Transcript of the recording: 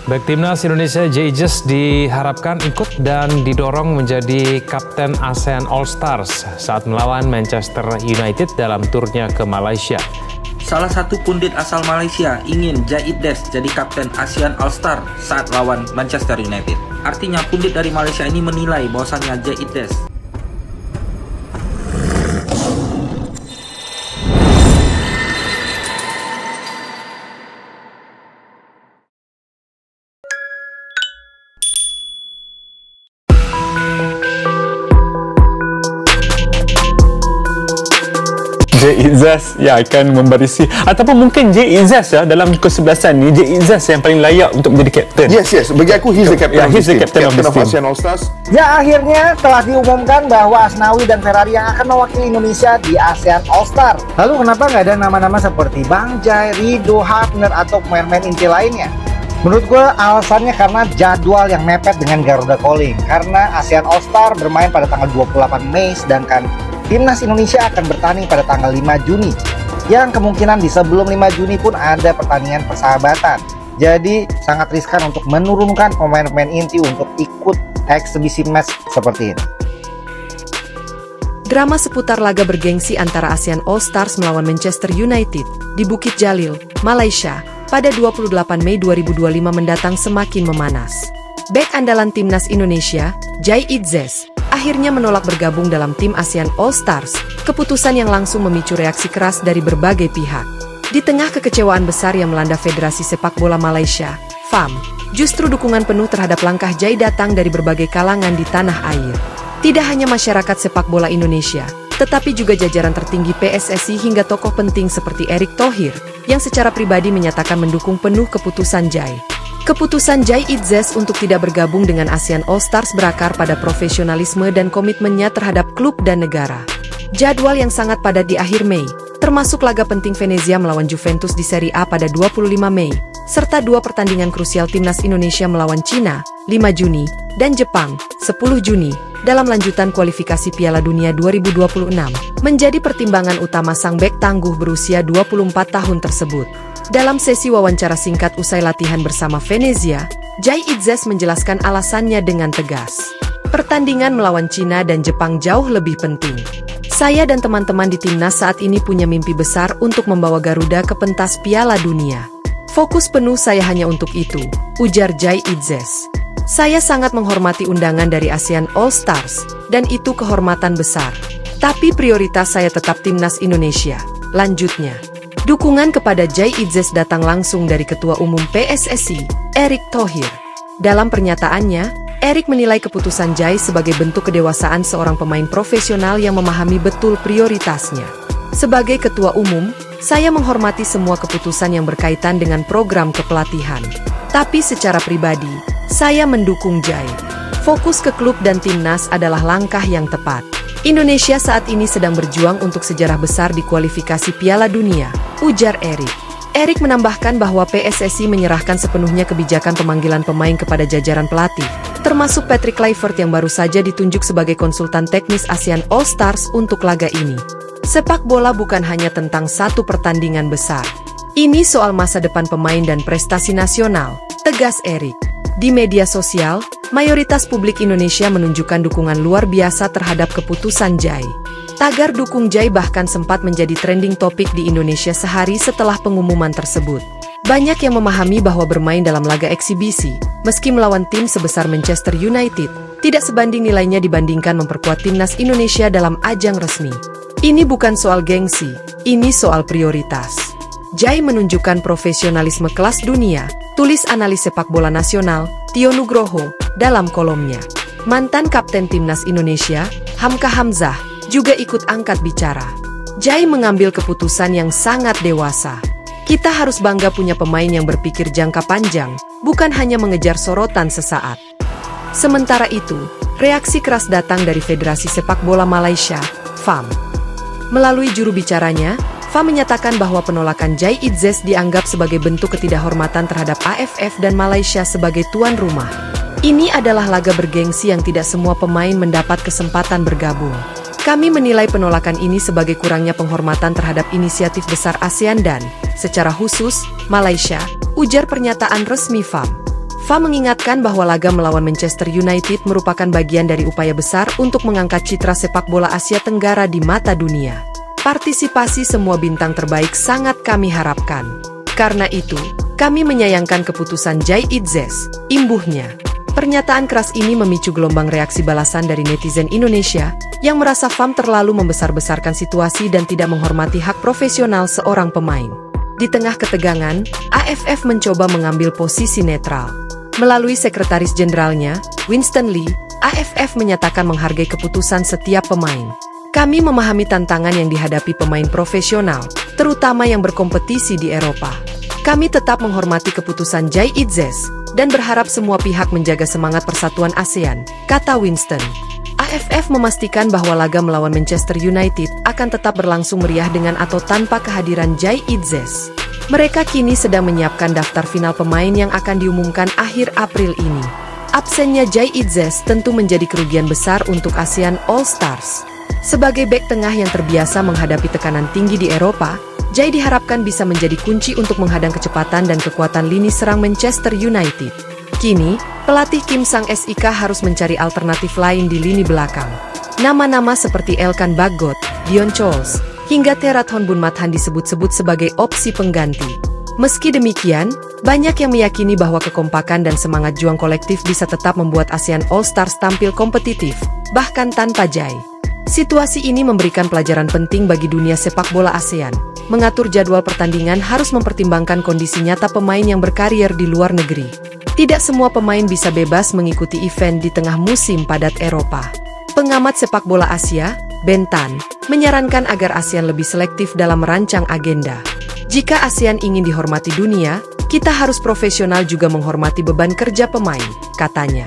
Baik, timnas Indonesia Jay Idzes diharapkan ikut dan didorong menjadi kapten ASEAN All Stars saat melawan Manchester United dalam turnya ke Malaysia. Salah satu pundit asal Malaysia ingin Jay Idzes jadi kapten ASEAN All Star saat lawan Manchester United. Artinya pundit dari Malaysia ini menilai bahwasannya Jay Idzes Jay Idzes yang akan membarisi, ataupun mungkin Jay Idzes dalam kesebelasan ni, Jay Idzes yang paling layak untuk menjadi kapten. Yes. Bagi aku, he's the captain of this team. Captain of ASEAN All Stars. Ya, akhirnya telah diumumkan bahwa Asnawi dan Ferrari yang akan mewakili Indonesia di ASEAN All Star. Lalu kenapa nggak ada nama-nama seperti Bang Jai, Rido, Hafner, atau pemain-pemain inti lainnya? Menurut gue alasannya karena jadwal yang mepet dengan Garuda Calling. Karena ASEAN All Star bermain pada tanggal 28 Mei, sedangkan Timnas Indonesia akan bertanding pada tanggal 5 Juni. Yang kemungkinan di sebelum 5 Juni pun ada pertandingan persahabatan. Jadi sangat riskan untuk menurunkan pemain-pemain inti untuk ikut eksibisi match seperti ini. Drama seputar laga bergengsi antara ASEAN All Stars melawan Manchester United di Bukit Jalil, Malaysia, pada 28 Mei 2025 mendatang semakin memanas. Bek andalan Timnas Indonesia, Jay Idzes, akhirnya menolak bergabung dalam tim ASEAN All Stars, keputusan yang langsung memicu reaksi keras dari berbagai pihak. Di tengah kekecewaan besar yang melanda Federasi Sepak Bola Malaysia, FAM, justru dukungan penuh terhadap langkah Jay datang dari berbagai kalangan di tanah air. Tidak hanya masyarakat sepak bola Indonesia, tetapi juga jajaran tertinggi PSSI hingga tokoh penting seperti Erick Thohir, yang secara pribadi menyatakan mendukung penuh keputusan Jay. Keputusan Jay Idzes untuk tidak bergabung dengan ASEAN All Stars berakar pada profesionalisme dan komitmennya terhadap klub dan negara. Jadwal yang sangat padat di akhir Mei, termasuk laga penting Venezia melawan Juventus di Serie A pada 25 Mei, serta dua pertandingan krusial Timnas Indonesia melawan Cina, 5 Juni, dan Jepang, 10 Juni, dalam lanjutan kualifikasi Piala Dunia 2026, menjadi pertimbangan utama sang bek tangguh berusia 24 tahun tersebut. Dalam sesi wawancara singkat usai latihan bersama Venezia, Jay Idzes menjelaskan alasannya dengan tegas. Pertandingan melawan Cina dan Jepang jauh lebih penting. Saya dan teman-teman di timnas saat ini punya mimpi besar untuk membawa Garuda ke pentas Piala Dunia. Fokus penuh saya hanya untuk itu, ujar Jay Idzes. Saya sangat menghormati undangan dari ASEAN All Stars, dan itu kehormatan besar. Tapi prioritas saya tetap timnas Indonesia, lanjutnya. Dukungan kepada Jay Idzes datang langsung dari Ketua Umum PSSI, Erick Thohir. Dalam pernyataannya, Erick menilai keputusan Jay sebagai bentuk kedewasaan seorang pemain profesional yang memahami betul prioritasnya. Sebagai Ketua Umum, saya menghormati semua keputusan yang berkaitan dengan program kepelatihan. Tapi secara pribadi, saya mendukung Jay. Fokus ke klub dan timnas adalah langkah yang tepat. Indonesia saat ini sedang berjuang untuk sejarah besar di kualifikasi Piala Dunia, ujar Erick. Erick menambahkan bahwa PSSI menyerahkan sepenuhnya kebijakan pemanggilan pemain kepada jajaran pelatih, termasuk Patrick Kluivert yang baru saja ditunjuk sebagai konsultan teknis ASEAN All Stars untuk laga ini. Sepak bola bukan hanya tentang satu pertandingan besar. Ini soal masa depan pemain dan prestasi nasional, tegas Erick. Di media sosial, mayoritas publik Indonesia menunjukkan dukungan luar biasa terhadap keputusan Jay. Tagar dukung Jay bahkan sempat menjadi trending topik di Indonesia sehari setelah pengumuman tersebut. Banyak yang memahami bahwa bermain dalam laga eksibisi, meski melawan tim sebesar Manchester United, tidak sebanding nilainya dibandingkan memperkuat timnas Indonesia dalam ajang resmi. Ini bukan soal gengsi, ini soal prioritas. Jay menunjukkan profesionalisme kelas dunia, tulis analis sepak bola nasional, Tio Nugroho, dalam kolomnya. Mantan Kapten Timnas Indonesia, Hamka Hamzah, juga ikut angkat bicara. Jay mengambil keputusan yang sangat dewasa. Kita harus bangga punya pemain yang berpikir jangka panjang, bukan hanya mengejar sorotan sesaat. Sementara itu, reaksi keras datang dari Federasi Sepak Bola Malaysia, FAM. Melalui juru bicaranya, FAM menyatakan bahwa penolakan Jay Idzes dianggap sebagai bentuk ketidakhormatan terhadap AFF dan Malaysia sebagai tuan rumah. Ini adalah laga bergengsi yang tidak semua pemain mendapat kesempatan bergabung. Kami menilai penolakan ini sebagai kurangnya penghormatan terhadap inisiatif besar ASEAN dan, secara khusus, Malaysia, ujar pernyataan resmi FAM. Fa mengingatkan bahwa laga melawan Manchester United merupakan bagian dari upaya besar untuk mengangkat citra sepak bola Asia Tenggara di mata dunia. Partisipasi semua bintang terbaik sangat kami harapkan. Karena itu, kami menyayangkan keputusan Jai Itzes, imbuhnya. Pernyataan keras ini memicu gelombang reaksi balasan dari netizen Indonesia yang merasa FAM terlalu membesar-besarkan situasi dan tidak menghormati hak profesional seorang pemain. Di tengah ketegangan, AFF mencoba mengambil posisi netral. Melalui sekretaris jenderalnya, Winston Lee, AFF menyatakan menghargai keputusan setiap pemain. Kami memahami tantangan yang dihadapi pemain profesional, terutama yang berkompetisi di Eropa. Kami tetap menghormati keputusan Jai Itzes dan berharap semua pihak menjaga semangat persatuan ASEAN, kata Winston. AFF memastikan bahwa laga melawan Manchester United akan tetap berlangsung meriah dengan atau tanpa kehadiran Jai Itzes. Mereka kini sedang menyiapkan daftar final pemain yang akan diumumkan akhir April ini. Absennya Jai Itzes tentu menjadi kerugian besar untuk ASEAN All Stars. Sebagai bek tengah yang terbiasa menghadapi tekanan tinggi di Eropa, Jai diharapkan bisa menjadi kunci untuk menghadang kecepatan dan kekuatan lini serang Manchester United. Kini, pelatih Kim Sang-sik harus mencari alternatif lain di lini belakang. Nama-nama seperti Elkan Bagot, Dion Scholes, hingga Therathon Bunmathan disebut-sebut sebagai opsi pengganti. Meski demikian, banyak yang meyakini bahwa kekompakan dan semangat juang kolektif bisa tetap membuat ASEAN All Stars tampil kompetitif, bahkan tanpa Jai. Situasi ini memberikan pelajaran penting bagi dunia sepak bola ASEAN. Mengatur jadwal pertandingan harus mempertimbangkan kondisi nyata pemain yang berkarier di luar negeri. Tidak semua pemain bisa bebas mengikuti event di tengah musim padat Eropa. Pengamat sepak bola Asia, Ben Tan, menyarankan agar ASEAN lebih selektif dalam merancang agenda. Jika ASEAN ingin dihormati dunia, kita harus profesional juga menghormati beban kerja pemain, katanya.